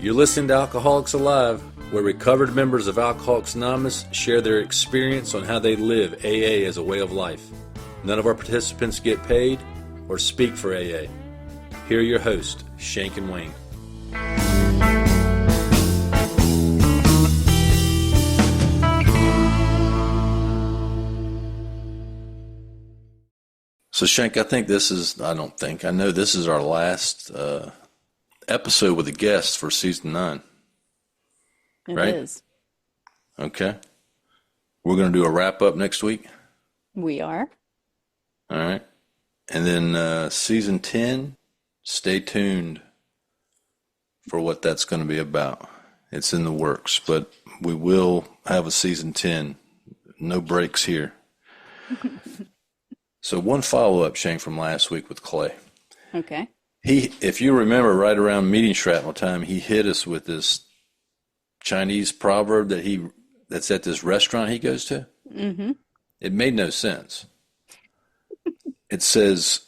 You're listening to Alcoholics Alive, where recovered members of Alcoholics Anonymous share their experience on how they live AA as a way of life. None of our participants get paid or speak for AA. Here are your hosts, Shank and Wayne. So Shank, I know this is our last episode with a guest for season 9. It is. Okay. We're going to do a wrap up next week. We are. All right. And then season 10, stay tuned for what that's going to be about. It's in the works, but we will have a season 10. No breaks here. So one follow-up, Shane, from last week with Clay. Okay. If you remember, right around meeting shrapnel time, he hit us with this Chinese proverb that's at this restaurant he goes to. Mm-hmm. It made no sense. It says,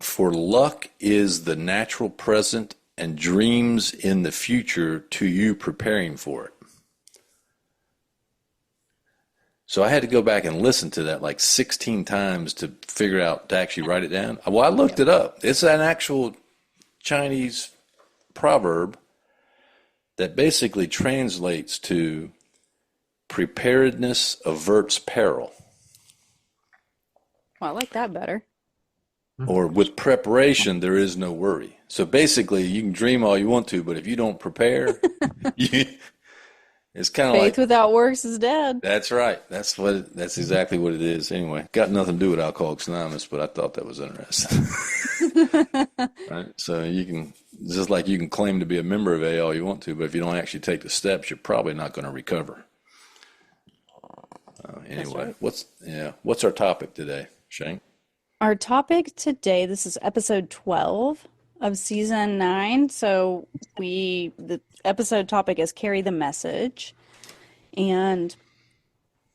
"For luck is the natural present and dreams in the future to you preparing for it." So I had to go back and listen to that like 16 times to figure out, to actually write it down. Well, I looked it up. It's an actual Chinese proverb that basically translates to preparedness averts peril. Well, I like that better. Or with preparation, there is no worry. So basically, you can dream all you want to, but if you don't prepare, it's kind of like faith without works is dead. That's right. That's exactly what it is. Anyway, got nothing to do with Alcoholics Anonymous, but I thought that was interesting. Right? So you can, just like you can claim to be a member of AA all you want to, but if you don't actually take the steps, you're probably not going to recover. Anyway, right. What's our topic today, Shane? Our topic today, this is episode 12 of season 9. So the episode topic is Carry the Message. And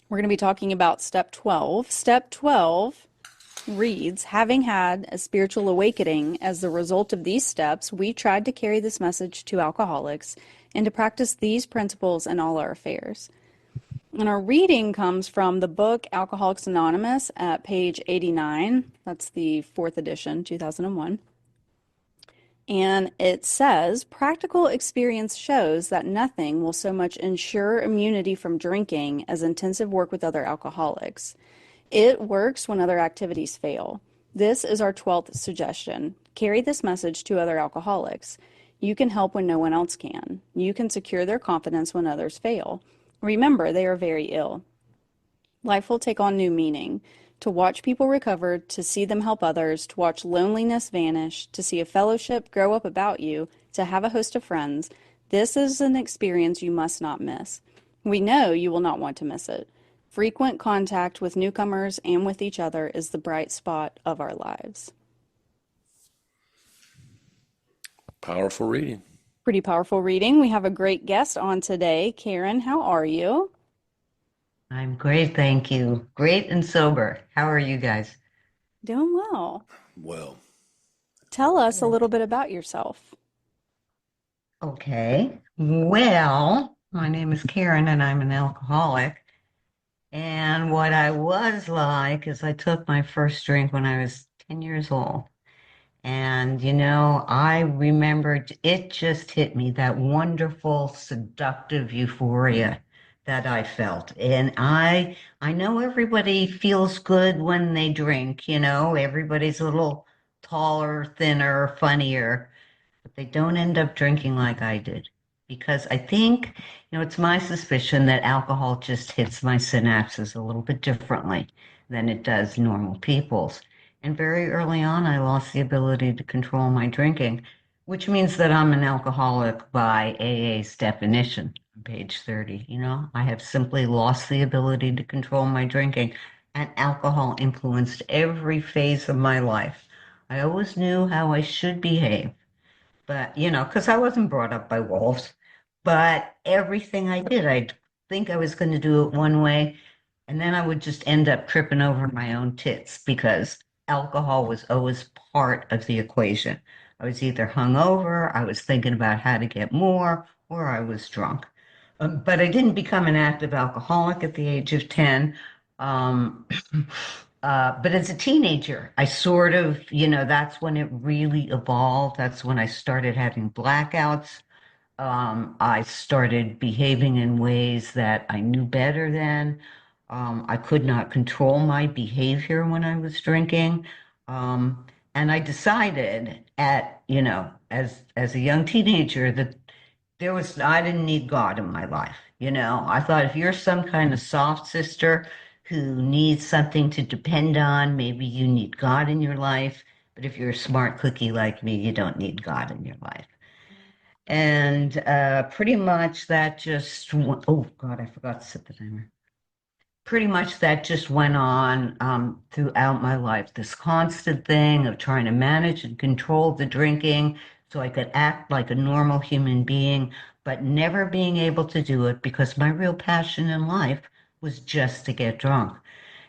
we're going to be talking about step 12. Step 12 reads, "Having had a spiritual awakening as the result of these steps, we tried to carry this message to alcoholics and to practice these principles in all our affairs." And our reading comes from the book Alcoholics Anonymous at page 89. That's the 4th edition, 2001. And it says, "Practical experience shows that nothing will so much ensure immunity from drinking as intensive work with other alcoholics. It works when other activities fail. This is our 12th suggestion. Carry this message to other alcoholics. You can help when no one else can. You can secure their confidence when others fail. Remember, they are very ill. Life will take on new meaning. To watch people recover, to see them help others, to watch loneliness vanish, to see a fellowship grow up about you, to have a host of friends. This is an experience you must not miss. We know you will not want to miss it. Frequent contact with newcomers and with each other is the bright spot of our lives." Powerful reading. Pretty powerful reading. We have a great guest on today. Karen, how are you? I'm great, thank you. Great and sober. How are you guys? Doing well. Well, Tell us a little bit about yourself. Okay. Well, my name is Karen and I'm an alcoholic. And what I was like is I took my first drink when I was 10 years old. And, I remembered it just hit me, that wonderful, seductive euphoria that I felt. And I know everybody feels good when they drink, everybody's a little taller, thinner, funnier, but they don't end up drinking like I did. Because I think, it's my suspicion that alcohol just hits my synapses a little bit differently than it does normal people's. And very early on, I lost the ability to control my drinking, which means that I'm an alcoholic by AA's definition on page 30. I have simply lost the ability to control my drinking, and alcohol influenced every phase of my life. I always knew how I should behave, but, because I wasn't brought up by wolves, but everything I did, I'd think I was going to do it one way, and then I would just end up tripping over my own tits because alcohol was always part of the equation I was either hungover, I was thinking about how to get more, or I was drunk. But I didn't become an active alcoholic at the age of 10. Um, but as a teenager, I sort of, that's when it really evolved. That's when I started having blackouts. I started behaving in ways that I knew better then. I could not control my behavior when I was drinking. Um, and I decided as a young teenager that I didn't need God in my life. I thought if you're some kind of soft sister who needs something to depend on, maybe you need God in your life. But if you're a smart cookie like me, you don't need God in your life. And pretty much that just, oh God, I forgot to set the timer. Pretty much that just went on throughout my life. This constant thing of trying to manage and control the drinking so I could act like a normal human being, but never being able to do it because my real passion in life was just to get drunk.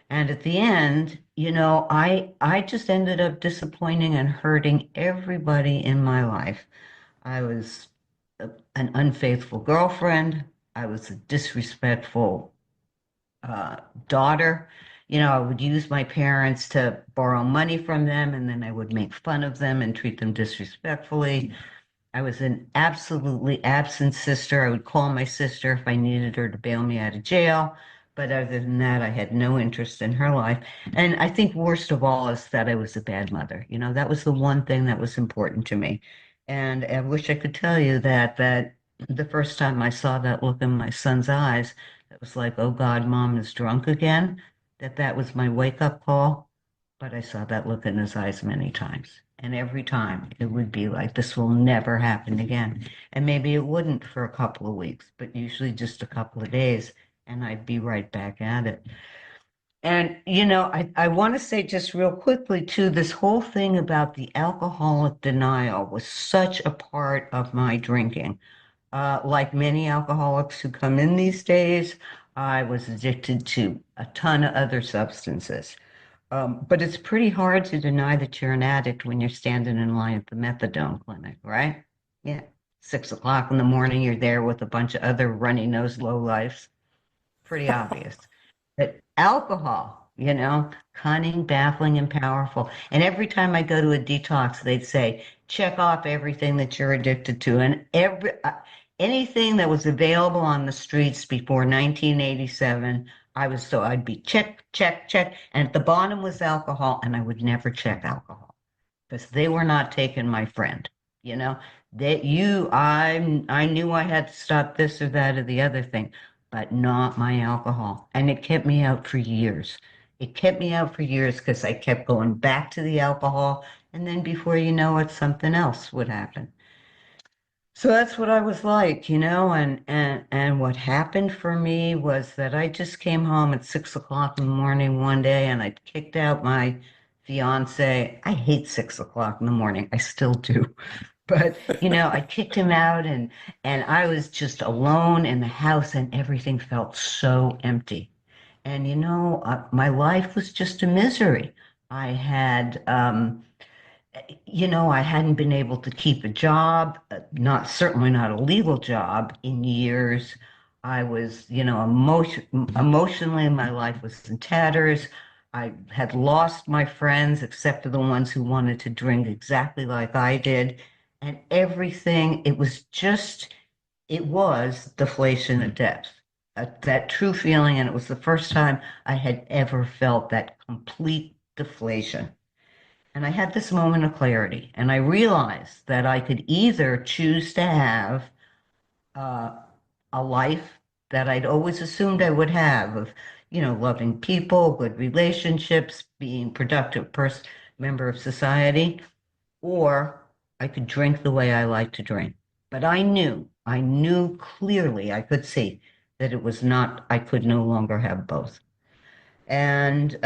And at the end, I just ended up disappointing and hurting everybody in my life. I was an unfaithful girlfriend. I was a disrespectful uh, daughter. I would use my parents to borrow money from them, and then I would make fun of them and treat them disrespectfully. I was an absolutely absent sister. I would call my sister if I needed her to bail me out of jail. But other than that, I had no interest in her life. And I think worst of all is that I was a bad mother. That was the one thing that was important to me. And I wish I could tell you that the first time I saw that look in my son's eyes, it was like, oh God, mom is drunk again, that was my wake-up call. But I saw that look in his eyes many times. And every time it would be like, this will never happen again. And maybe it wouldn't for a couple of weeks, but usually just a couple of days, and I'd be right back at it. And, I want to say just real quickly, too, this whole thing about the alcoholic denial was such a part of my drinking. Like many alcoholics who come in these days, I was addicted to a ton of other substances. But it's pretty hard to deny that you're an addict when you're standing in line at the methadone clinic, right? Yeah. 6 o'clock in the morning, you're there with a bunch of other runny-nosed lowlifes. Pretty obvious. But alcohol, cunning, baffling, and powerful. And every time I go to a detox, they'd say, check off everything that you're addicted to. And anything that was available on the streets before 1987, I'd be check, check, check. And at the bottom was alcohol, and I would never check alcohol because they were not taking my friend. You know, I knew I had to stop this or that or the other thing, but not my alcohol. And it kept me out for years. It kept me out for years because I kept going back to the alcohol. And then before you know it, something else would happen. So that's what I was like, and what happened for me was that I just came home at 6 o'clock in the morning one day and I kicked out my fiance. I hate 6 o'clock in the morning. I still do. But, I kicked him out and I was just alone in the house and everything felt so empty. And, my life was just a misery. I had, I hadn't been able to keep a job, certainly not a legal job in years. I was, emotionally, my life was in tatters. I had lost my friends, except for the ones who wanted to drink exactly like I did. And everything, it was deflation at depth, that true feeling. And it was the first time I had ever felt that complete deflation. And I had this moment of clarity, and I realized that I could either choose to have uh, a life that I'd always assumed I would have of, loving people, good relationships, being productive member of society, or I could drink the way I like to drink. But I knew clearly, I could see that it was not, I could no longer have both. And,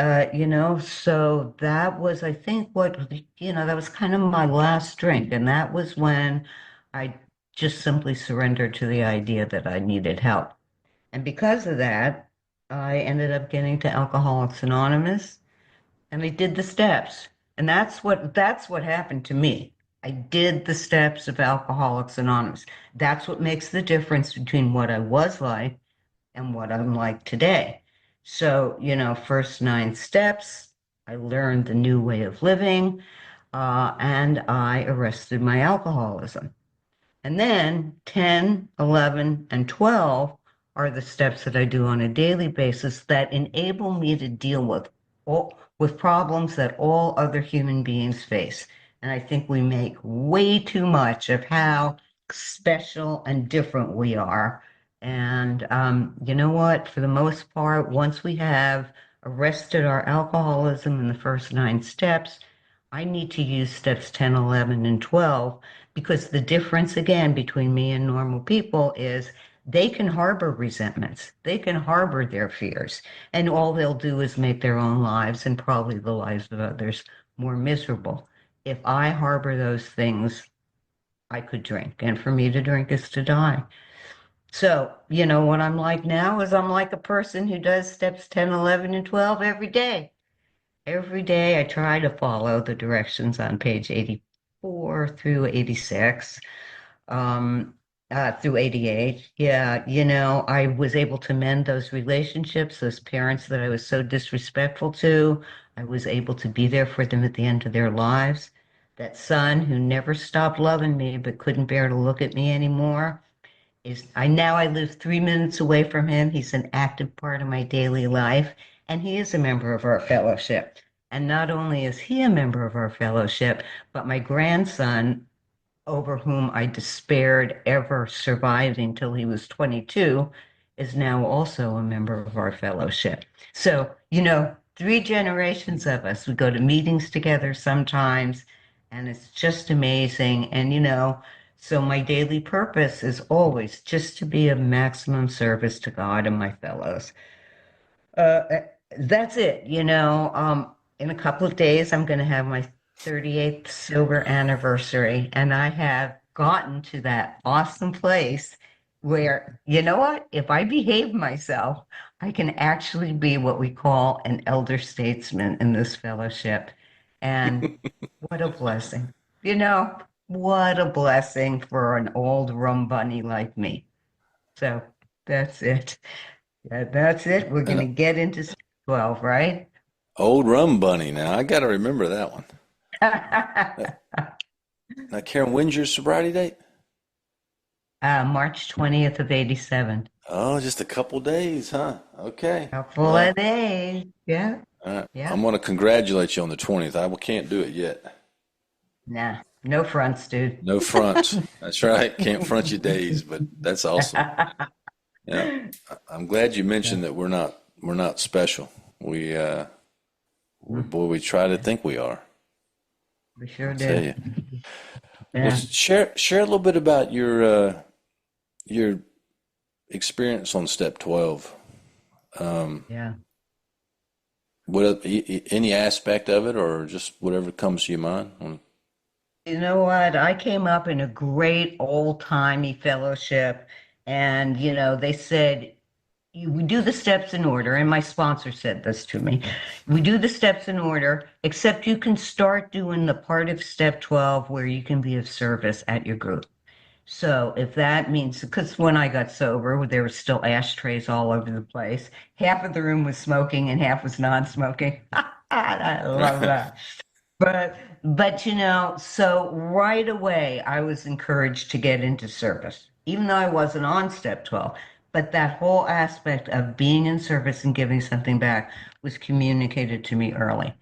so that was, I think, that was kind of my last drink. And that was when I just simply surrendered to the idea that I needed help. And because of that, I ended up getting to Alcoholics Anonymous and I did the steps. And that's what happened to me. I did the steps of Alcoholics Anonymous. That's what makes the difference between what I was like and what I'm like today. So, first 9 steps, I learned the new way of living, and I arrested my alcoholism. And then 10, 11, and 12 are the steps that I do on a daily basis that enable me to deal with problems that all other human beings face. And I think we make way too much of how special and different we are. And you know what? For the most part, once we have arrested our alcoholism in the first 9 steps, I need to use steps 10, 11, and 12 because the difference again between me and normal people is they can harbor resentments. They can harbor their fears. And all they'll do is make their own lives and probably the lives of others more miserable. If I harbor those things, I could drink. And for me to drink is to die. So, what I'm like now is I'm like a person who does steps 10, 11, and 12 every day. Every day I try to follow the directions on page 84 through 86, through 88. Yeah, I was able to mend those relationships, those parents that I was so disrespectful to. I was able to be there for them at the end of their lives. That son who never stopped loving me but couldn't bear to look at me anymore I live 3 minutes away from him. He's an active part of my daily life, and he is a member of our fellowship. And not only is he a member of our fellowship, but my grandson, over whom I despaired ever surviving till he was 22, is now also a member of our fellowship. So, 3 generations of us, we go to meetings together sometimes, and it's just amazing. And, so my daily purpose is always just to be of maximum service to God and my fellows. Uh, that's it. In a couple of days, I'm going to have my 38th sober anniversary, and I have gotten to that awesome place where, you know what? If I behave myself, I can actually be what we call an elder statesman in this fellowship. And what a blessing. What a blessing for an old rum bunny like me. So that's it. That's it. We're going And to get into 12, right? old rum bunny. Now I got to remember that one. Now, Karen, when's your sobriety date? March 20th of 87. Oh, just a couple days, huh? Okay. Couple of Well, days. Yeah. all right. Yeah. I'm going to congratulate you on the 20th. I can't do it yet. Nah, no fronts, dude. No fronts. That's right. Can't front your days, but that's awesome. Yeah. I'm glad you mentioned that we're not special. We try to think we are. We sure I tell do. you. Well, Yeah. share a little bit about your experience on step 12. Um, Yeah. any aspect of it, or just whatever comes to your mind? You know what? I came up in a great old-timey fellowship, and they said we do the steps in order, and my sponsor said this to me. We do the steps in order, except you can start doing the part of step 12 where you can be of service at your group. So if that means, because when I got sober, there were still ashtrays all over the place. Half of the room was smoking and half was non-smoking. I love that. But so right away I was encouraged to get into service, even though I wasn't on step 12. But that whole aspect of being in service and giving something back was communicated to me early.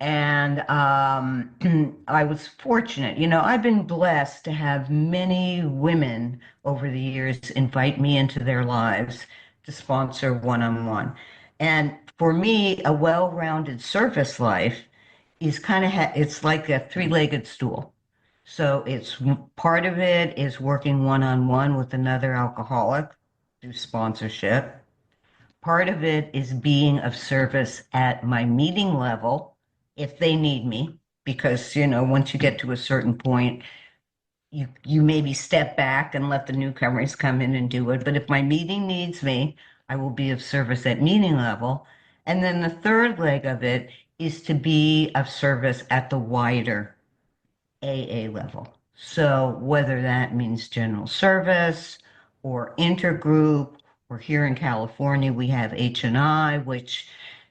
And I was fortunate. I've been blessed to have many women over the years invite me into their lives to sponsor one-on-one. And for me, a well-rounded service life is it's like a three-legged stool. So it's part of it is working one-on-one with another alcoholic through sponsorship. Part of it is being of service at my meeting level if they need me, because once you get to a certain point, you maybe step back and let the newcomers come in and do it. But if my meeting needs me, I will be of service at meeting level. And then the third leg of it is to be of service at the wider AA level. So whether that means general service or intergroup, or here in California, we have H&I, which,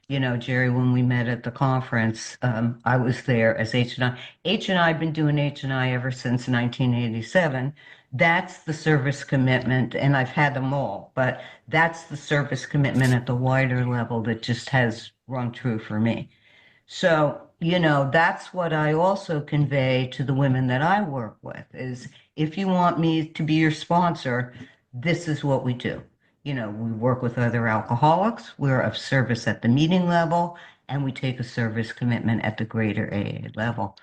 Jerry, when we met at the conference, I was there as H&I. H&I, I've been doing H&I ever since 1987. That's the service commitment, and I've had them all, but that's the service commitment at the wider level that just has rung true for me. So, that's what I also convey to the women that I work with is if you want me to be your sponsor, this is what we do. We work with other alcoholics, we're of service at the meeting level, and we take a service commitment at the greater AA level.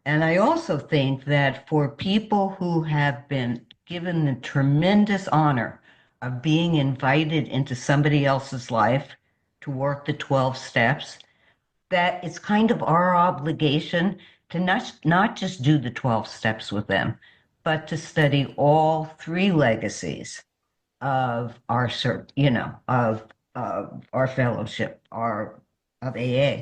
And I also think that for people who have been given the tremendous honor of being invited into somebody else's life to work the 12 steps, that it's kind of our obligation to not just do the 12 steps with them, but to study all three legacies of our, of our fellowship, of AA.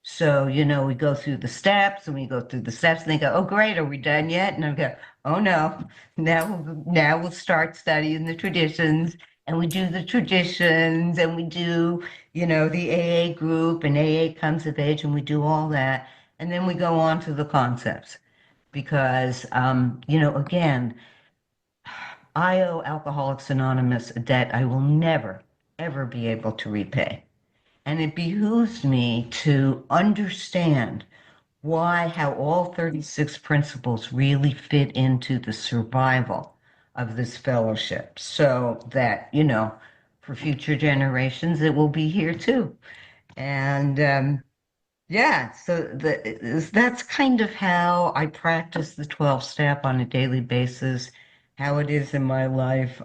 So, we go through the steps and they go, oh, great, are we done yet? And I go, oh, no, now we'll start studying the traditions, and we do the traditions, and we do, the AA group, and AA comes of age, and we do all that. And then we go on to the concepts because, again, I owe Alcoholics Anonymous a debt I will never, ever be able to repay. And it behooves me to understand how all 36 principles really fit into the survival of this fellowship so that, for future generations, it will be here too. And so that's kind of how I practice the 12-step on a daily basis, how it is in my life.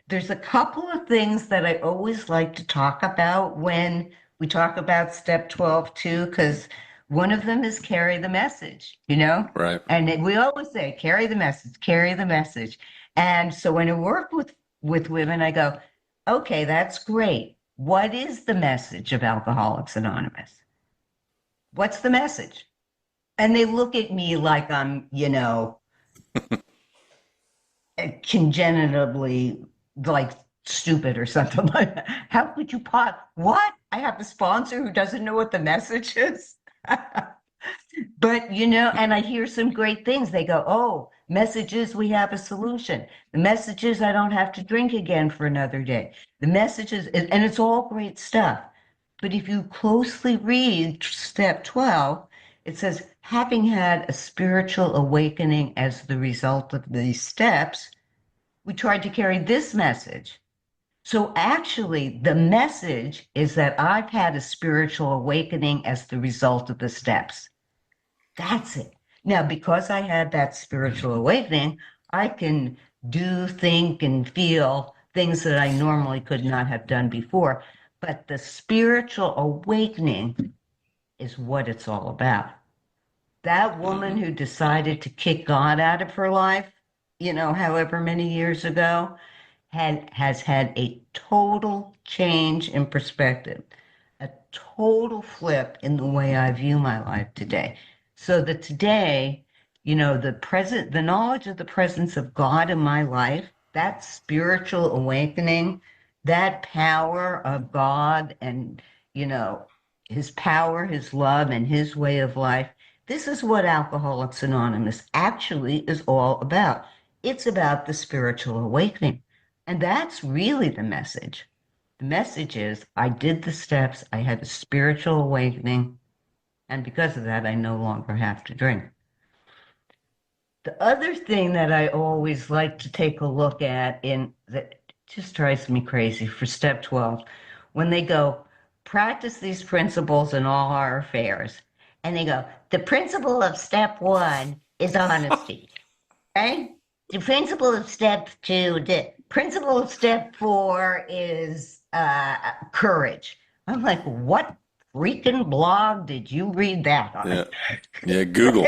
There's a couple of things that I always like to talk about when we talk about step 12 too, because one of them is carry the message, Right. And we always say, carry the message, carry the message. And so when I work with women, I go, okay, that's great. What is the message of Alcoholics Anonymous? What's the message? And they look at me like I'm, congenitally like stupid or something like that. How could you what? I have a sponsor who doesn't know what the message is. But, and I hear some great things. They go, oh, messages, we have a solution. The messages, I don't have to drink again for another day. The messages, and it's all great stuff. But if you closely read step 12, it says, having had a spiritual awakening as the result of these steps, we tried to carry this message. So actually, the message is that I've had a spiritual awakening as the result of the steps. That's it. Now, because I had that spiritual awakening, I can do, think, and feel things that I normally could not have done before. But the spiritual awakening is what it's all about. That woman who decided to kick God out of her life, however many years ago, has had a total change in perspective, a total flip in the way I view my life today. So that today, the knowledge of the presence of God in my life, that spiritual awakening, that power of God and, his power, his love, and his way of life, this is what Alcoholics Anonymous actually is all about. It's about the spiritual awakening. And that's really the message. The message is, I did the steps, I had a spiritual awakening, and because of that, I no longer have to drink. The other thing that I always like to take a look at that just drives me crazy for step 12, when they go, practice these principles in all our affairs. And they go, the principle of step 1 is honesty, right? The principle of step 2, the principle of step 4 is courage. I'm like, what freaking blog did you read that on? Yeah, Google.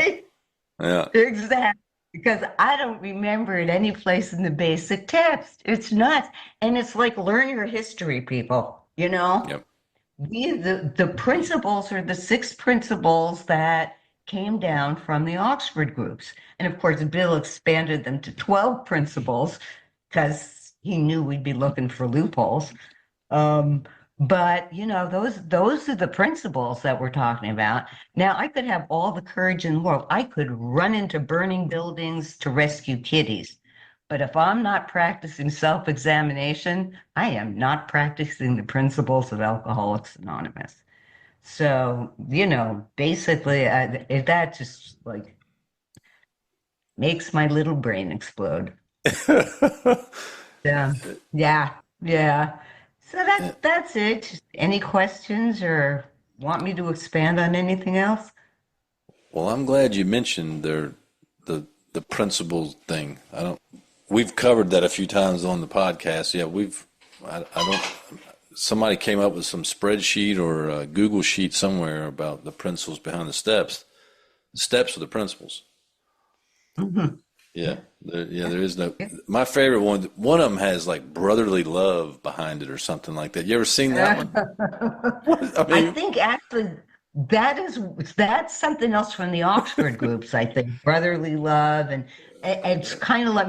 Yeah. Exactly. Because I don't remember it any place in the basic text. It's nuts. And it's like, learn your history, people, Yep. The principles are the 6 principles that came down from the Oxford groups. And of course, Bill expanded them to 12 principles because he knew we'd be looking for loopholes. Um, but those are the principles that we're talking about. Now, I could have all the courage in the world. I could run into burning buildings to rescue kitties. But if I'm not practicing self-examination, I am not practicing the principles of Alcoholics Anonymous. So, basically, that just like makes my little brain explode. Yeah, yeah, yeah. So that's it. Any questions or want me to expand on anything else? Well, I'm glad you mentioned the principles thing. We've covered that a few times on the podcast. Yeah, I don't, somebody came up with some spreadsheet or a Google sheet somewhere about the principles behind the steps. The steps are the principles. Mhm. Yeah, there is no. My favorite one of them has like brotherly love behind it or something like that. You ever seen that one? What? I I mean, think actually that's something else from the Oxford groups, I think. Brotherly love and it's kind of like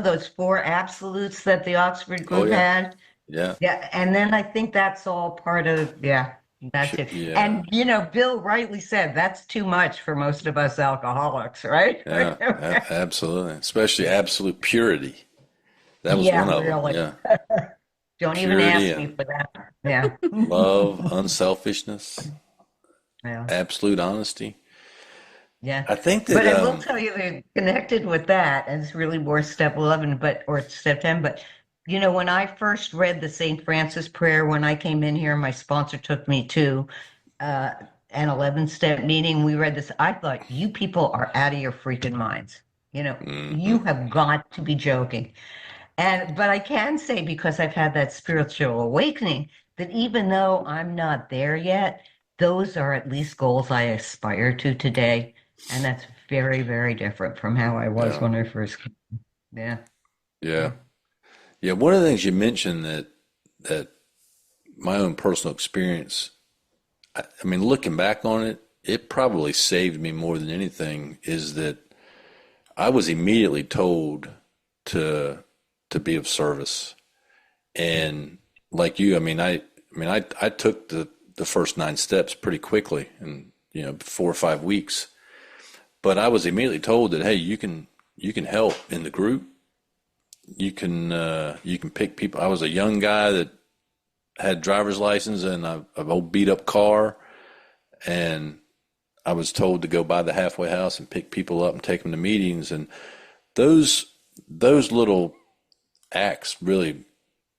those four absolutes that the Oxford oh group yeah, had. yeah, Yeah, and then I think that's all part of, yeah, that's it. yeah, And Bill rightly said that's too much for most of us alcoholics, right? yeah, absolutely. Especially absolute purity. That was one Yeah, of them. really. Yeah, Don't even purity ask me and for that. Yeah. love, unselfishness, Yeah. absolute honesty. Yeah. I think that But I will tell you that connected with that, and it's really more step 11, or step 10, but when I first read the St. Francis prayer when I came in here, my sponsor took me to uh, an 11-step meeting. We read this. I thought, you people are out of your freaking minds. You hmm have got to be joking. But I can say, because I've had that spiritual awakening, that even though I'm not there yet, those are at least goals I aspire to today. And that's very, very different from how I was yeah, when I first came. Yeah. yeah, yeah. One of the things you mentioned that my own personal experience. I mean, looking back on it, it probably saved me more than anything. Is that I was immediately told to to be of service, and like you, I took the first 9 steps pretty quickly, in 4 or 5 weeks. But I was immediately told that hey, you can help in the group. You can pick people. I was a young guy that had driver's license and an old beat up car, and I was told to go by the halfway house and pick people up and take them to meetings. And those those little acts really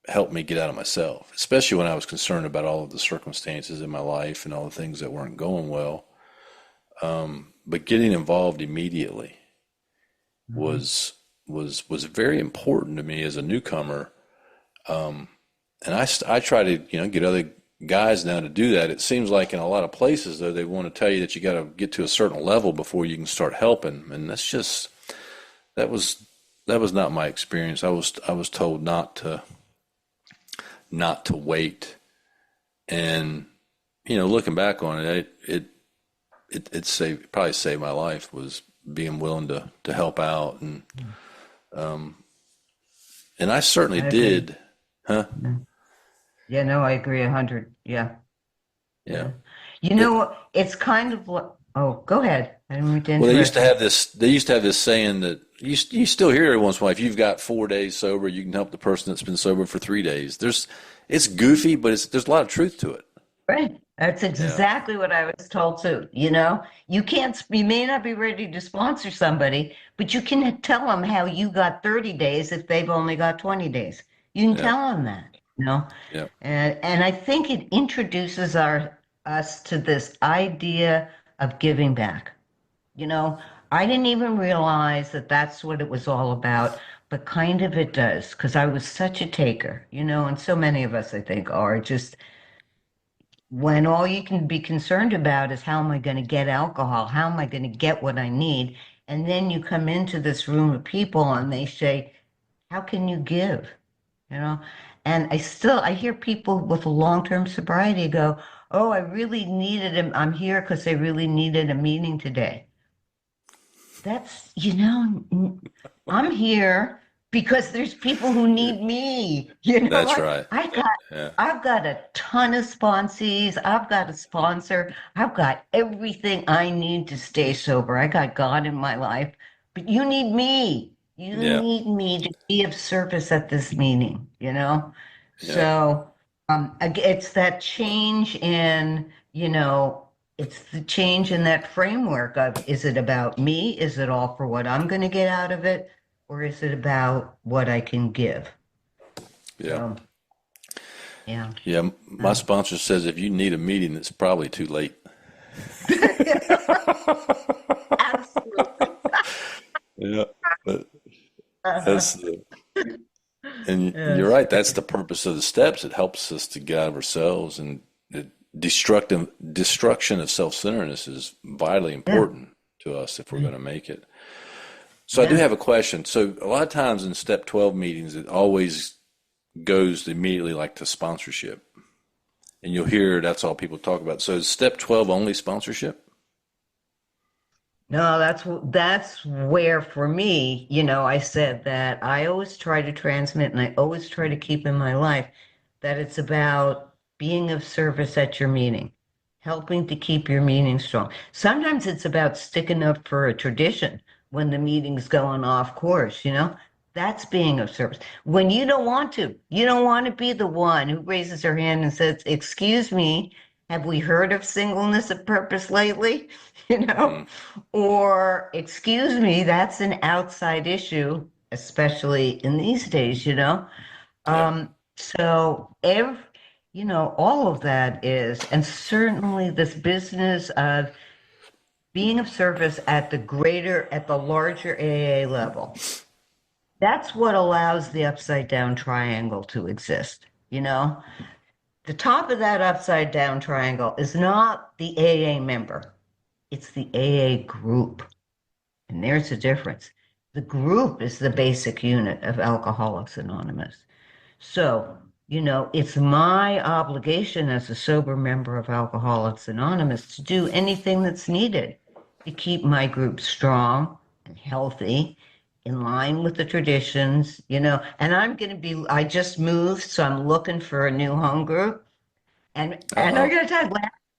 helped me get out of myself, especially when I was concerned about all of the circumstances in my life and all the things that weren't going well. But getting involved immediately Mhm. was very important to me as a newcomer. And I try to get other guys now to do that. It seems like in a lot of places though they want to tell you that you got to get to a certain level before you can start helping, and that was that was not my experience. I was told not to wait, and looking back on it, it probably saved my life, was being willing to help out, and I certainly I agree. did, huh? Yeah. Yeah, no, I agree 100. Yeah. Yeah. Yeah. It, It's kind of like, oh, go ahead. I didn't mean to well, they used interrupt to you. have this. They used to have this saying that you still hear it every once in a while. If you've got 4 days sober, you can help the person that's been sober for 3 days. It's goofy, but there's a lot of truth to it. Right. That's Yeah. exactly what I was told too. You may not be ready to sponsor somebody, but you can tell them how you got 30 days if they've only got 20 days. You can Yeah. tell them that. Yeah. And I think it introduces us to this idea of giving back. You know, I didn't even realize that that's what it was all about, but kind of it does, because I was such a taker, and so many of us, I think, are just when all you can be concerned about is how am I going to get alcohol? How am I going to get what I need? And then you come into this room of people and they say, how can you give? You know? And I hear people with long-term sobriety go, Oh, I really needed him. I'm here because I really needed a meeting today. That's, I'm here because there's people who Yeah, need me. You know that's what? right. I got Yeah, I've got a ton of sponsees. I've got a sponsor. I've got everything I need to stay sober. I got God in my life, but you need me. You yeah, need me to be of service at this meeting. yeah, So, it's that change it's the change in that framework of, is it about me? Is it all for what I'm going to get out of it? Or is it about what I can give? yeah. So, yeah. Yeah, my sponsor says if you need a meeting, it's probably too late. Absolutely. Yeah, but Uh-huh. that's the, and you're Yes. right. That's the purpose of the steps. It helps us to get out of ourselves, and the destruction of self-centeredness is vitally Yeah. important to us if we're going to make it. So I do Yeah. have a question. So a lot of times in step 12 meetings, it always goes immediately like to sponsorship. And you'll hear that's all people talk about. So is step 12 only sponsorship? No, that's where for me, I said that I always try to transmit and I always try to keep in my life that it's about being of service at your meeting, helping to keep your meeting strong. Sometimes it's about sticking up for a tradition when the meeting's going off course. That's being of service. When you don't want to be the one who raises her hand and says, "Excuse me, have we heard of singleness of purpose lately?" You know? Mm, Or, excuse me, that's an outside issue, especially in these days. yeah. So all of that is, and certainly this business of being of service at the larger AA level, that's what allows the upside down triangle to exist. The top of that upside down triangle is not the AA member, it's the AA group. And there's a difference. The group is the basic unit of Alcoholics Anonymous. So, it's my obligation as a sober member of Alcoholics Anonymous to do anything that's needed to keep my group strong and healthy, in line with the traditions. And I just moved, so I'm looking for a new home group. And I Uh-oh. gotta tell you,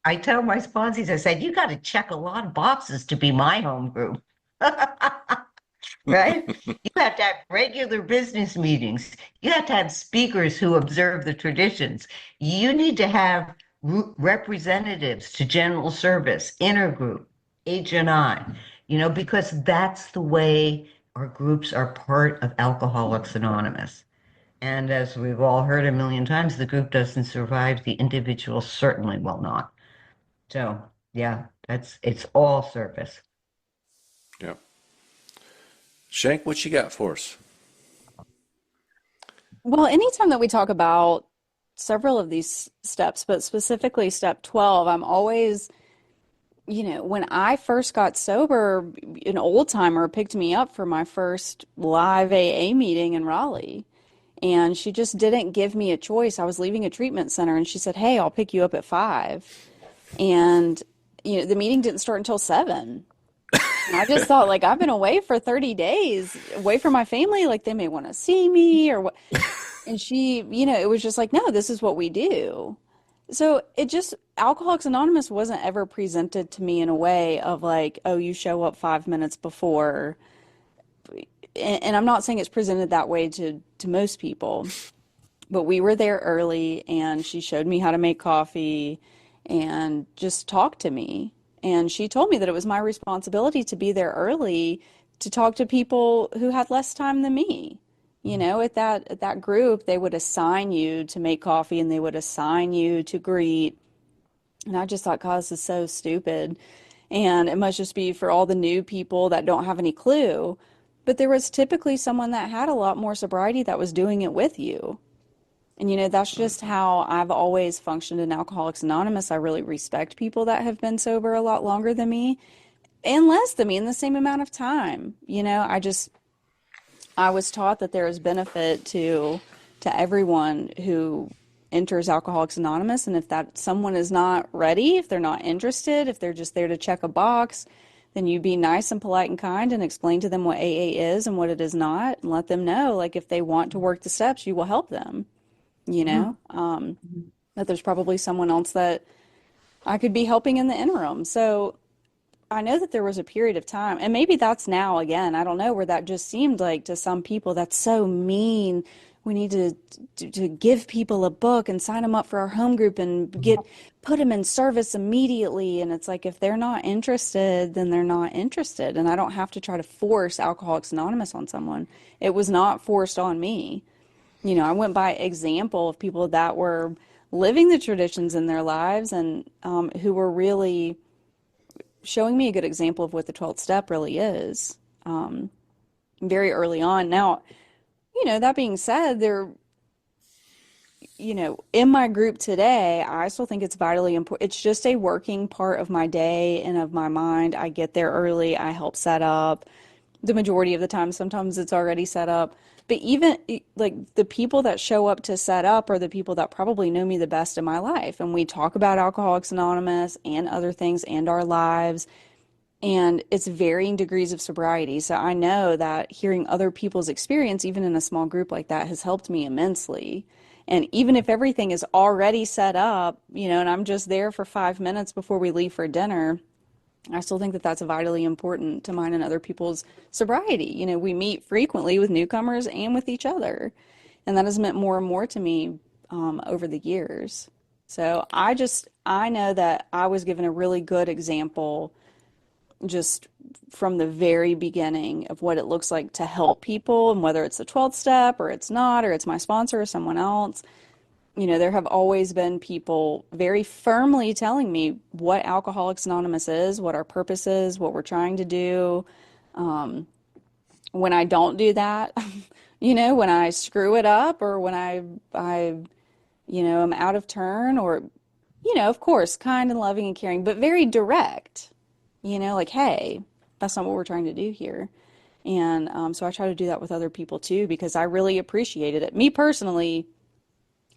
I tell my sponsees, I said, you got to check a lot of boxes to be my home group. Right? You have to have regular business meetings. You have to have speakers who observe the traditions. You need to have representatives to general service, intergroup, H&I, because that's the way our groups are part of Alcoholics Anonymous. And as we've all heard a million times, the group doesn't survive, the individual certainly will not. So, yeah, it's all service. Yeah. Shank, what you got for us? Well, anytime that we talk about several of these steps, but specifically step 12, I'm always, when I first got sober, an old timer picked me up for my first live AA meeting in Raleigh. And she just didn't give me a choice. I was leaving a treatment center and she said, "Hey, I'll pick you up at 5." And, the meeting didn't start until 7. And I just thought, like, I've been away for 30 days, away from my family. Like, they may want to see me or what. And she, it was just like, no, this is what we do. So Alcoholics Anonymous wasn't ever presented to me in a way of like, oh, you show up 5 minutes before. And I'm not saying it's presented that way to most people, but we were there early and she showed me how to make coffee and just talked to me. And she told me that it was my responsibility to be there early to talk to people who had less time than me. At that group, they would assign you to make coffee and they would assign you to greet. And I just thought, God, this is so stupid. And it must just be for all the new people that don't have any clue. But there was typically someone that had a lot more sobriety that was doing it with you. And that's just how I've always functioned in Alcoholics Anonymous. I really respect people that have been sober a lot longer than me and less than me in the same amount of time. I was taught that there is benefit to everyone who enters Alcoholics Anonymous. And if that someone is not ready, if they're not interested, if they're just there to check a box, then you be nice and polite and kind and explain to them what AA is and what it is not, and let them know, like, if they want to work the steps, you will help them, you know, that there's probably someone else that I could be helping in the interim. So I know that there was a period of time, and maybe that's now again, I don't know, where that just seemed like to some people, that's so mean. We need to give people a book and sign them up for our home group and put them in service immediately. And it's like, if they're not interested, then they're not interested. And I don't have to try to force Alcoholics Anonymous on someone. It was not forced on me. You know, I went by example of people that were living the traditions in their lives and who were really showing me a good example of what the 12th step really is, very early on. Now, you know, that being said, you know, in my group today, I still think it's vitally important. It's just a working part of my day and of my mind. I get there early. I help set up the majority of the time. Sometimes it's already set up. But even like the people that show up to set up are the people that probably know me the best in my life. And we talk about Alcoholics Anonymous and other things and our lives. And it's varying degrees of sobriety. So I know that hearing other people's experience, even in a small group like that, has helped me immensely. And even if everything is already set up, you know, and I'm just there for 5 minutes before we leave for dinner, I still think that that's vitally important to mine and other people's sobriety. You know, we meet frequently with newcomers and with each other. And that has meant more and more to me over the years. So I know that I was given a really good example just from the very beginning of what it looks like to help people, and whether it's the 12th step or it's not, or it's my sponsor or someone else. You know, there have always been people very firmly telling me what Alcoholics Anonymous is, what our purpose is, what we're trying to do. When I don't do that, you know, when I screw it up, or when you know, am out of turn, or, you know, of course, kind and loving and caring, but very direct, you know, like, hey, that's not what we're trying to do here. And so I try to do that with other people too, because I really appreciated it. Me personally,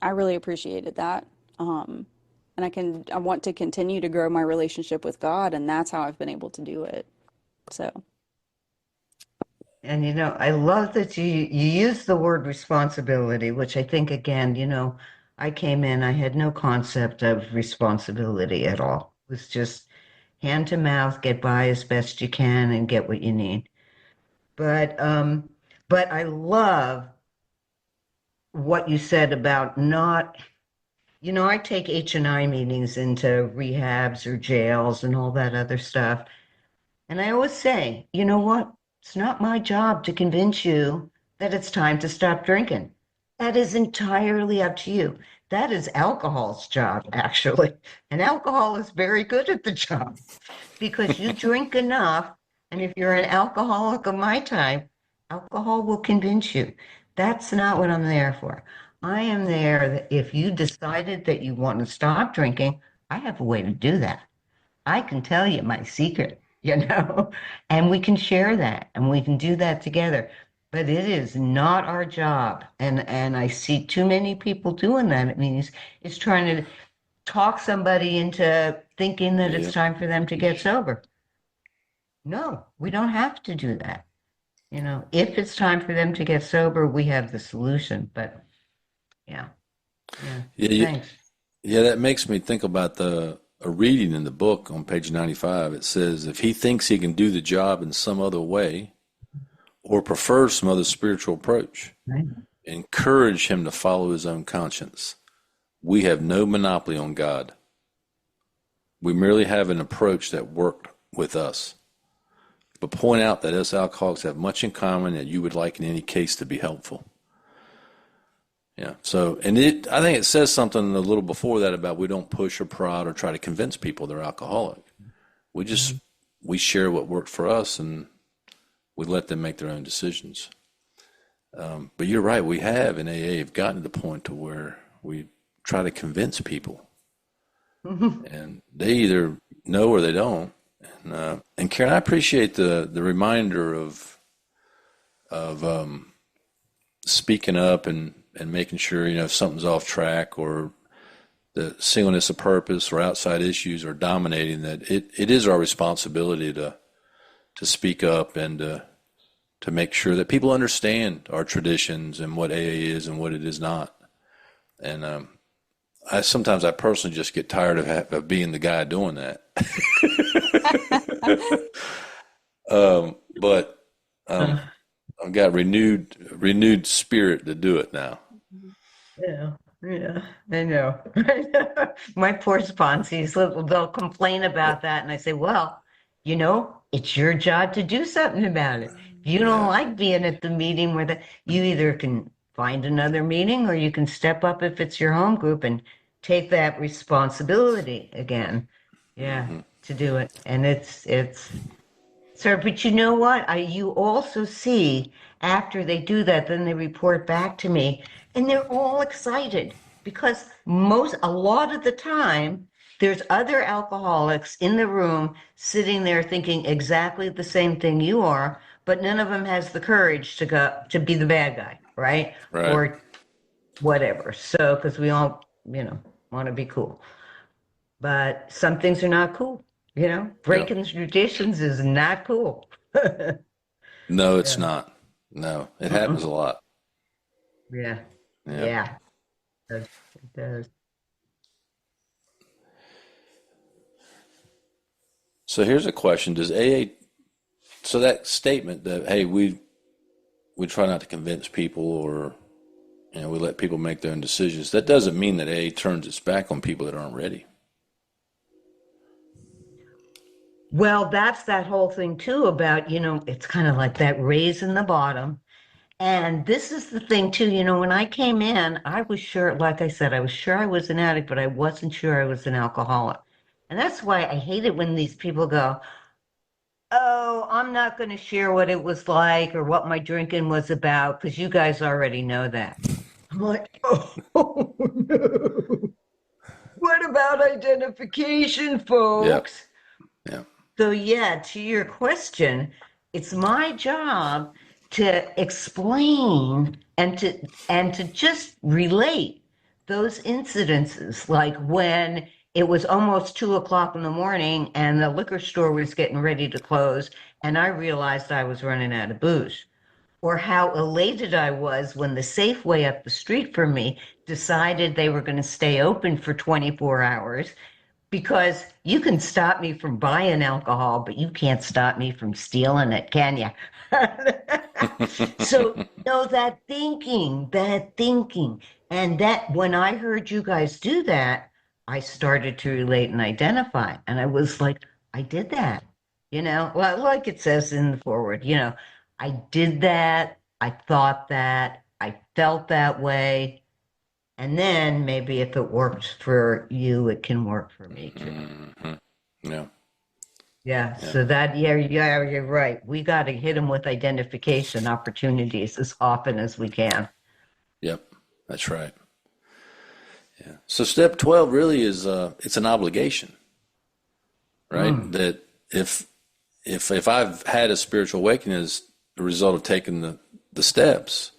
I really appreciated that. And I want to continue to grow my relationship with God, and that's how I've been able to do it. So. And you know, I love that you use the word responsibility, which I think again, you know, I came in, I had no concept of responsibility at all. It was just hand to mouth, get by as best you can and get what you need. But I love what you said about not, you know, I take H&I meetings into rehabs or jails and all that other stuff. And I always say, you know what? It's not my job to convince you that it's time to stop drinking. That is entirely up to you. That is alcohol's job, actually. And alcohol is very good at the job because you drink enough. And if you're an alcoholic of my type, alcohol will convince you. That's not what I'm there for. I am there that if you decided that you want to stop drinking, I have a way to do that. I can tell you my secret, you know, and we can share that and we can do that together. But it is not our job. And I see too many people doing that. It means it's trying to talk somebody into thinking that it's time for them to get sober. No, we don't have to do that. You know, if it's time for them to get sober, we have the solution. But yeah, thanks. Yeah, that makes me think about a reading in the book on page 95. It says, if he thinks he can do the job in some other way or prefers some other spiritual approach, Right. encourage him to follow his own conscience. We have no monopoly on God. We merely have an approach that worked with us. But point out that us alcoholics have much in common that you would like in any case to be helpful. Yeah. So, and I think it says something a little before that about we don't push or prod or try to convince people they're alcoholic. We share what worked for us and we let them make their own decisions. But you're right. We have in AA have gotten to the point to where we try to convince people, and they either know or they don't. And Karen, I appreciate the reminder of speaking up and and making sure, if something's off track or the singleness of purpose or outside issues are dominating, that it is our responsibility to speak up and to make sure that people understand our traditions and what AA is and what it is not. And sometimes I personally just get tired of being the guy doing that. But I've got renewed spirit to do it now. Yeah, yeah, I know. My poor sponsees, they'll complain about that, and I say, well, it's your job to do something about it. If you don't Yeah, like being at the meeting you either can find another meeting or you can step up if it's your home group and take that responsibility again. Yeah, to do it. And it's sir, but you know what? You also see after they do that, then they report back to me, and they're all excited because a lot of the time, there's other alcoholics in the room sitting there thinking exactly the same thing you are, but none of them has the courage to be the bad guy, right? right. Or whatever. So, because we all, want to be cool. But some things are not cool. Yep. Breaking traditions is not cool. No, it's Yeah. not. No, it happens Uh-uh. a lot. Yeah. Yeah. Yeah. It does. So here's a question: Does AA? So that statement that, hey, we try not to convince people, or we let people make their own decisions. That doesn't mean that AA turns its back on people that aren't ready. Well, that's that whole thing too about, it's kind of like that raise in the bottom. And this is the thing too, when I came in, I was sure, like I said, I was sure I was an addict, but I wasn't sure I was an alcoholic. And that's why I hate it when these people go, oh, I'm not going to share what it was like or what my drinking was about because you guys already know that. I'm like, oh, no. What about identification, Yep. folks? Yeah. So, yeah, to your question, it's my job to explain and to just relate those incidences, like when it was almost 2 o'clock in the morning and the liquor store was getting ready to close, and I realized I was running out of booze. Or how elated I was when the Safeway up the street from me decided they were going to stay open for 24 hours because you can stop me from buying alcohol, but you can't stop me from stealing it, can you? So, that thinking. And that when I heard you guys do that, I started to relate and identify. And I was like, I did that, well, like it says in the forward, I did that. I thought that. I felt that way. And then maybe if it works for you, it can work for me too. Hmm. Yeah. Yeah, Yeah. so yeah, you're right. We got to hit them with identification opportunities as often as we can. Yep. That's right. Yeah. So step 12 really is it's an obligation, right? Mm. That if I've had a spiritual awakening as a result of taking the steps,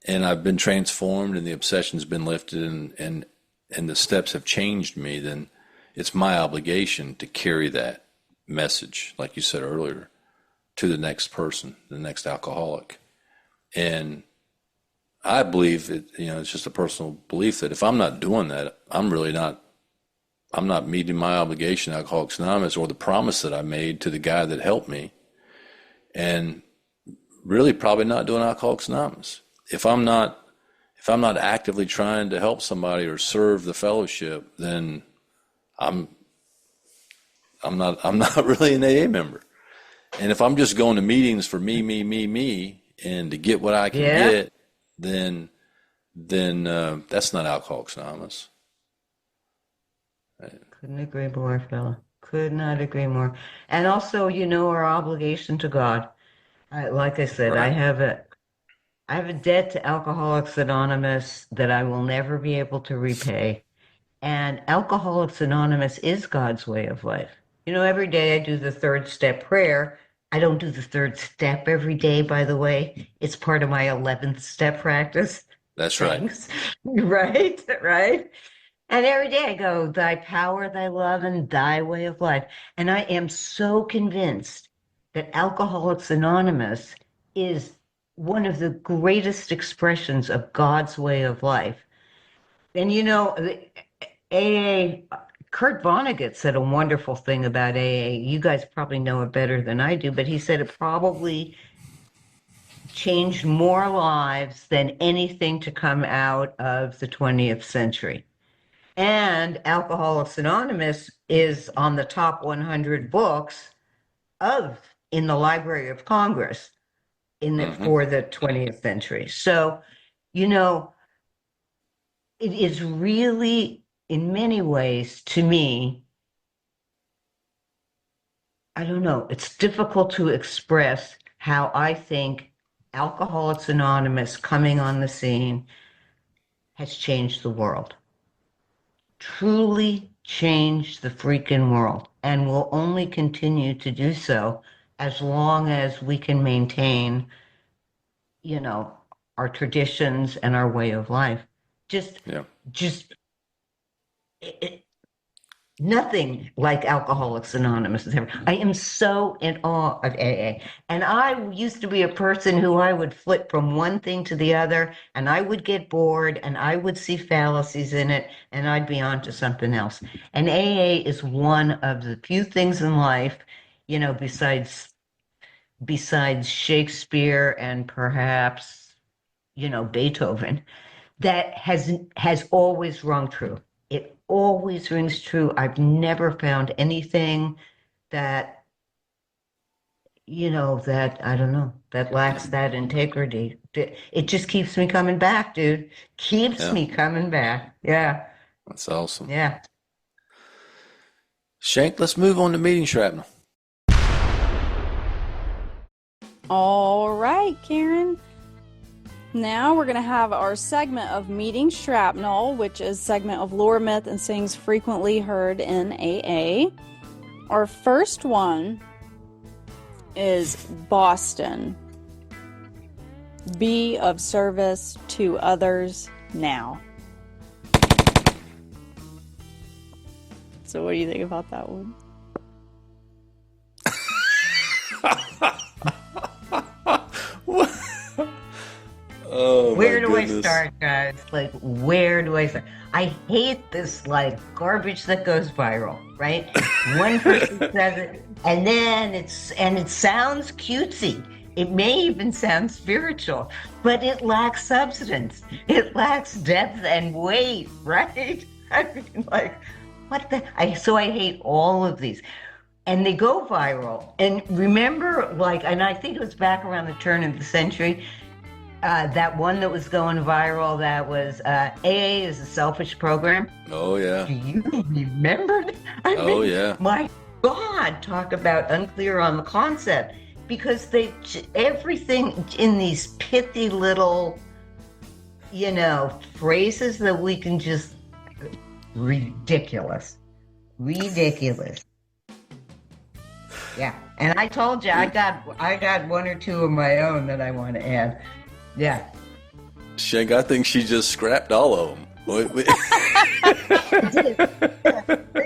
and I've been transformed and the obsession's been lifted, and the steps have changed me, then it's my obligation to carry that message, like you said earlier, to the next person, the next alcoholic. And I believe it's just a personal belief that if I'm not doing that, I'm not meeting my obligation to Alcoholics Anonymous or the promise that I made to the guy that helped me, and really probably not doing Alcoholics Anonymous. If I'm not actively trying to help somebody or serve the fellowship, then I'm not really an AA member. And if I'm just going to meetings for me, and to get what I can Yeah, get, then that's not Alcoholics Anonymous. couldn't agree more, fella. Could not agree more. And also, our obligation to God. Like I said, I Right. have a debt to Alcoholics Anonymous that I will never be able to repay. And Alcoholics Anonymous is God's way of life. Every day I do the third step prayer. I don't do the third step every day, by the way. It's part of my 11th step practice. That's right. Thanks. Right, right. And every day I go, thy power, thy love, and thy way of life. And I am so convinced that Alcoholics Anonymous is one of the greatest expressions of God's way of life. And AA, Kurt Vonnegut said a wonderful thing about AA. You guys probably know it better than I do, but he said it probably changed more lives than anything to come out of the 20th century. And Alcoholics Anonymous is on the top 100 books in the Library of Congress for the 20th century. So, it is really, in many ways, to me, I don't know, it's difficult to express how I think Alcoholics Anonymous coming on the scene has changed the world. Truly changed the freaking world, and will only continue to do so as long as we can maintain, our traditions and our way of life. Nothing like Alcoholics Anonymous has ever. I am so in awe of AA. And I used to be a person who I would flip from one thing to the other, and I would get bored, and I would see fallacies in it, and I'd be on to something else. And AA is one of the few things in life, besides Shakespeare and perhaps, Beethoven, that has always rung true. It always rings true. I've never found anything that, that, I don't know, that lacks that integrity. It just keeps me coming back, dude. Keeps me coming back. Yeah. That's awesome. Yeah. Shank, let's move on to meeting shrapnel. All right, Karen. Now we're going to have our segment of Meeting Shrapnel, which is a segment of lore, myth, and things frequently heard in AA. Our first one is Boston. Be of service to others now. So what do you think about that one? Oh, where do goodness. I start, guys? Like, where do I start? I hate this, garbage that goes viral, right? One person says it, and then it sounds cutesy. It may even sound spiritual, but it lacks substance. It lacks depth and weight, right? I mean, what the? So I hate all of these. And they go viral. And remember, and I think it was back around the turn of the century, that one that was going viral, that was AA is a selfish program. Oh, yeah. Do you remember that? Yeah. My God, talk about unclear on the concept. Because everything in these pithy little, phrases that we can just, ridiculous. Yeah. And I told you, I got one or two of my own that I want to add. Yeah. Shank, I think she just scrapped all of them.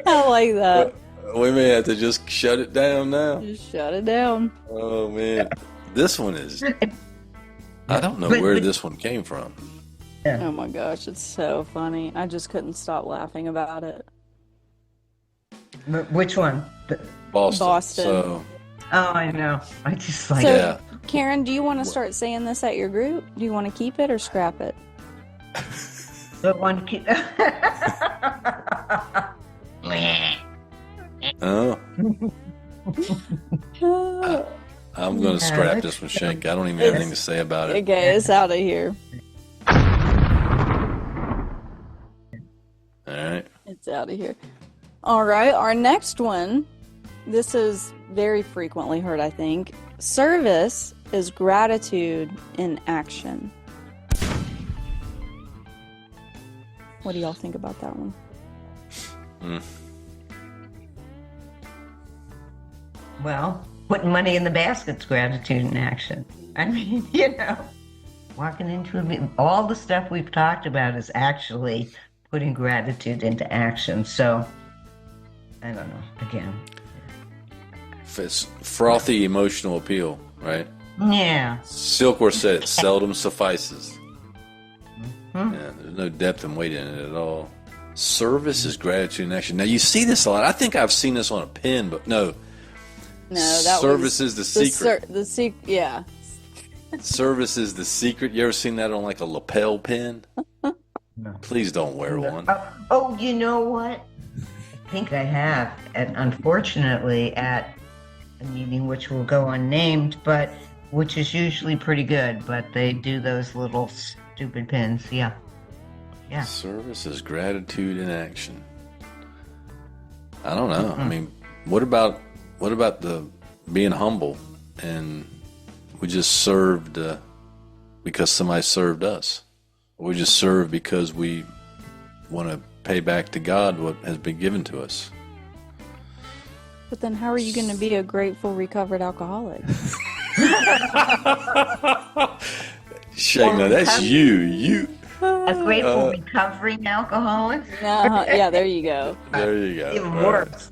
I like that. We may have to just shut it down now. Just shut it down. Oh, man. This one is... I don't know where this one came from. Oh my gosh, it's so funny. I just couldn't stop laughing about it. Which one? Boston. So, oh, I know. I just like so, yeah. Karen, do you want to start saying this at your group? Do you want to keep it or scrap it? the one keep. Oh. I'm going to scrap this one, Shank. I don't even have anything to say about it. Okay, it's out of here. All right. It's out of here. All right, our next one. This is very frequently heard, I think. Service is gratitude in action. What do y'all think about that one? Well, putting money in the basket's gratitude in action. I mean, Walking into all the stuff we've talked about is actually putting gratitude into action. So I don't know. Again, It's frothy emotional appeal, right? yeah. Silkworth said it seldom suffices. Yeah, there's no depth and weight in it at all. Service is gratitude in action. Now, you see this a lot. I think I've seen this on a pin, but no. No, that Service was is the secret. The secret, yeah. Service is the secret. You ever seen that on like a lapel pin? No. Please don't wear one. Oh, you know what? I think I have, and unfortunately, at a meeting which will go unnamed, but which is usually pretty good. But they do those little stupid pins. Yeah, yeah. Service is gratitude in action. I don't know. I mean, what about the being humble and we just served because somebody served us? We just serve because we want to pay back to God what has been given to us. But then how are you going to be a grateful, recovered alcoholic? Shay, no, that's you. A grateful recovering alcoholic? Yeah, there you go. There you go. Even Right. worse.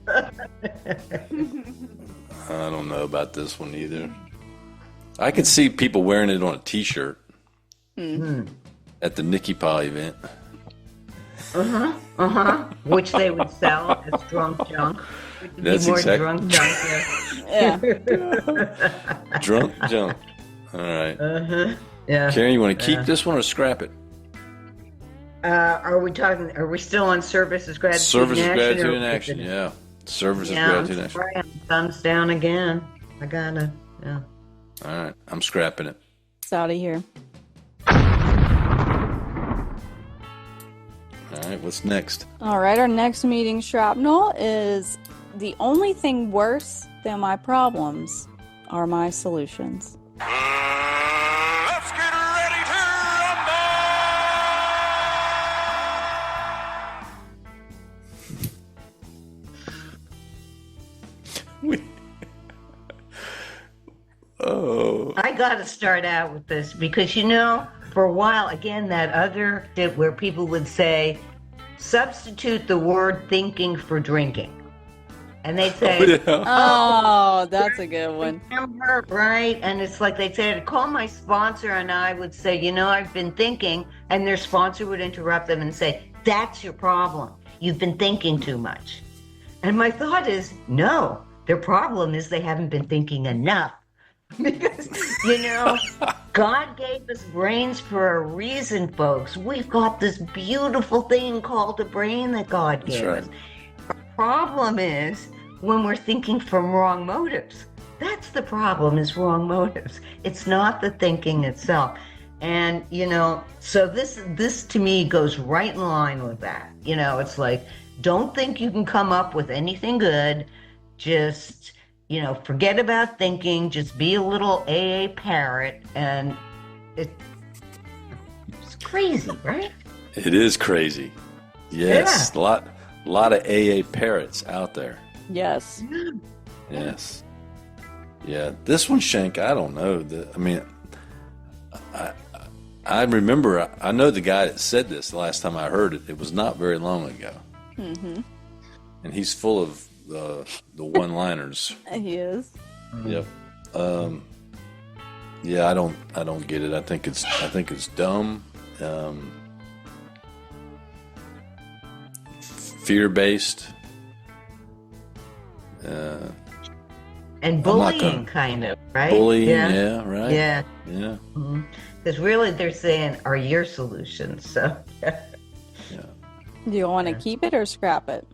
I don't know about this one either. I could see people wearing it on a T-shirt at the Nikki Pie event. Which they would sell as drunk junk. Which would That's be more exact- drunk junk. Yeah. Drunk junk. All right. Yeah. Karen, you want to keep this one or scrap it? Are we still on service is gratitude Service in is action? gratitude or- in action. Yeah. Service is Yeah, I'm gratitude in action. sorry, I'm thumbs down again. I gotta, yeah. All right. I'm scrapping it. It's out of here. All right. What's next? All right, our next meeting shrapnel is the only thing worse than my problems are my solutions. Let's get ready to rumble! Oh. I gotta start out with this because, for a while, again, that other bit where people would say, substitute the word thinking for drinking. And they'd say, Yeah. Oh, that's a good one. remember, right? And it's like they'd say, call my sponsor, and I would say, I've been thinking, and their sponsor would interrupt them and say, that's your problem. You've been thinking too much. And my thought is, no, their problem is they haven't been thinking enough. Because, God gave us brains for a reason, folks. We've got this beautiful thing called a brain that God That's gave right. us. The problem is when we're thinking from wrong motives. That's the problem, is wrong motives. It's not the thinking itself. And, so this to me goes right in line with that. It's like, don't think you can come up with anything good. Just, forget about thinking. Just be a little AA parrot. And it's crazy, right? It is crazy. Yes. A lot of AA parrots out there. Yes. Yes. Yeah. This one, Shank, I don't know. I remember, I know the guy that said this the last time I heard it. It was not very long ago. Mm-hmm. And he's full of the one-liners. He is. Yep. Yeah, I don't get it. I think it's dumb. Fear-based. And bullying, kind of, right? Bullying, Yeah. yeah, right. Yeah. Yeah. Because really they're saying, are your solutions. So, Yeah. Do you want to keep it or scrap it?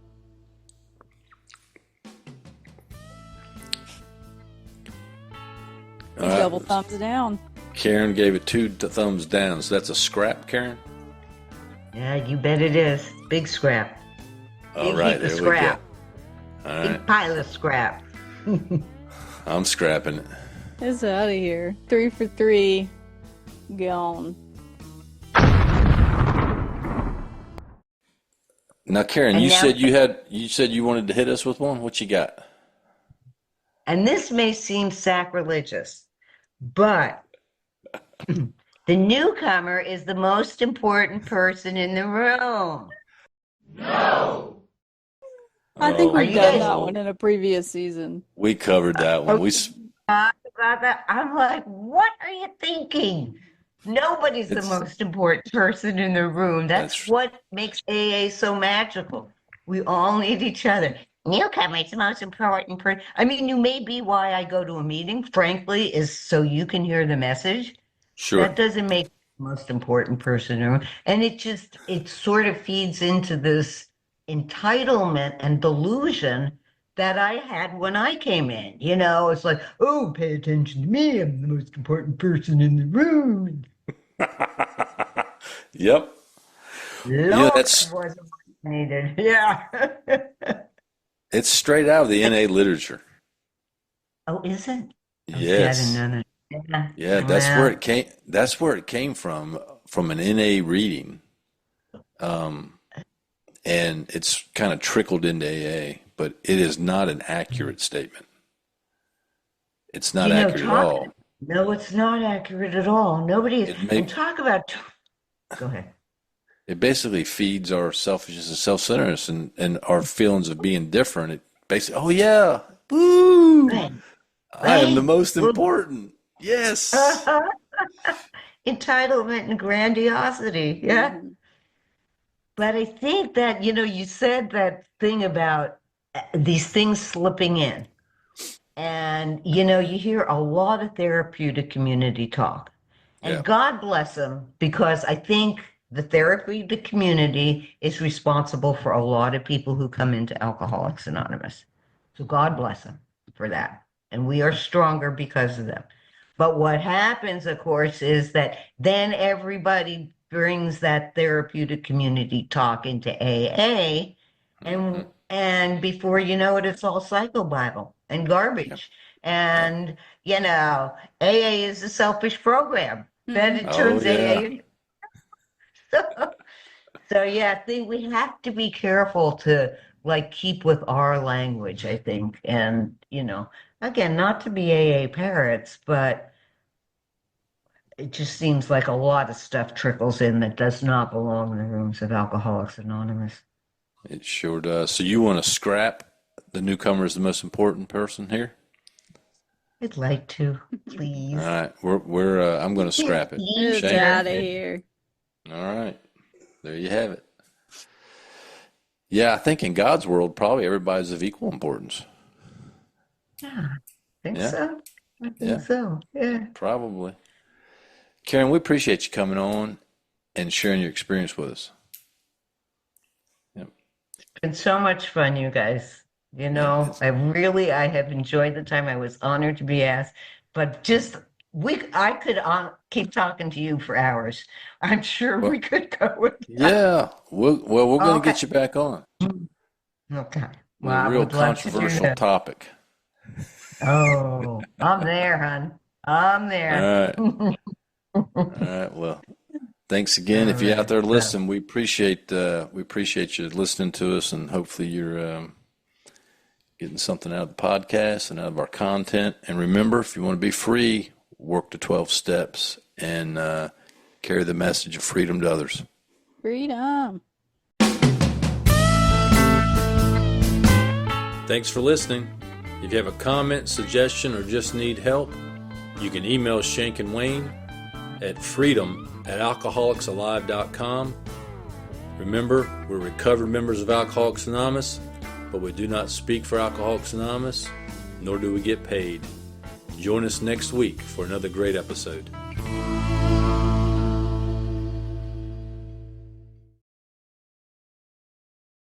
All right. Double thumbs down. Karen gave it 2 thumbs down. So that's a scrap, Karen? yeah, you bet it is. Big scrap. All Big right, heap of there we go. scrap. All Big right. pile of scrap. I'm scrapping it. It's out of here. 3 for 3. Gone. Now, Karen, And you now- said you wanted to hit us with one. What you got? And this may seem sacrilegious, but The newcomer is the most important person in the room. I think Oh, we've you done guys- that one in a previous season. we covered that one. Talk about that. I'm like, what are you thinking? Nobody's the It's- most important person in the room. That's That's- what makes AA so magical. We all need each other. Newcomer's the most important person. I mean, you may be why I go to a meeting, frankly, is so you can hear the message. Sure. That doesn't make the most important person in the room. And it sort of feeds into this entitlement and delusion that I had when I came in. You know, it's like, oh, pay attention to me. I'm the most important person in the room. Yep. Lord, that's- wasn't needed. Yeah. It's straight out of the NA literature. Oh, is it? Yes. I didn't know that. Yeah, that's where it came. That's where it came from an NA reading, and it's kind of trickled into AA. But it is not an accurate statement. It's not accurate at all. No, it's not accurate at all. Nobody is. It may- And talk about. Go ahead. It basically feeds our selfishness and self-centeredness and our feelings of being different. It basically, oh yeah, woo! Right. I am the most important. Yes. Entitlement and grandiosity. Yeah. Mhm. But I think that, you said that thing about these things slipping in. And, you hear a lot of therapeutic community talk. And Yeah. God bless them, because I think the therapeutic community is responsible for a lot of people who come into Alcoholics Anonymous. So God bless them for that. And we are stronger because of them. But what happens, of course, is that then everybody brings that therapeutic community talk into AA, and before you know it, it's all psychobabble and garbage. And AA is a selfish program. Then it Oh, turns yeah. AA. So yeah, I think we have to be careful to keep with our language, I think. And, again, not to be AA parrots, but it just seems like a lot of stuff trickles in that does not belong in the rooms of Alcoholics Anonymous. It sure does. So you want to scrap the newcomer as the most important person here? I'd like to, please. All right, we're I'm going to scrap it. Please. Get Shane? out of here. All right, there you have it. Yeah, I think in God's world, probably everybody's of equal importance. Yeah, I think Yeah. so. I think Yeah. so. Yeah. Probably. Karen, we appreciate you coming on and sharing your experience with us. Been so much fun, you guys. I have enjoyed the time. I was honored to be asked, but I could keep talking to you for hours. I'm sure we could go with that. Yeah, we're going to Okay. get you back on. Okay. With Well, I a real would love to do controversial that. topic. Oh, I'm there, hon. I'm there. All right. All right. Well, thanks again. If you're out there listening, we appreciate you listening to us, and hopefully you're getting something out of the podcast and out of our content. And remember, if you want to be free, work the 12 steps and carry the message of freedom to others. Freedom. Thanks for listening. If you have a comment, suggestion, or just need help, you can email Shank and Wayne at freedom@alcoholicsalive.com. Remember, we're recovered members of Alcoholics Anonymous, but we do not speak for Alcoholics Anonymous, nor do we get paid. Join us next week for another great episode.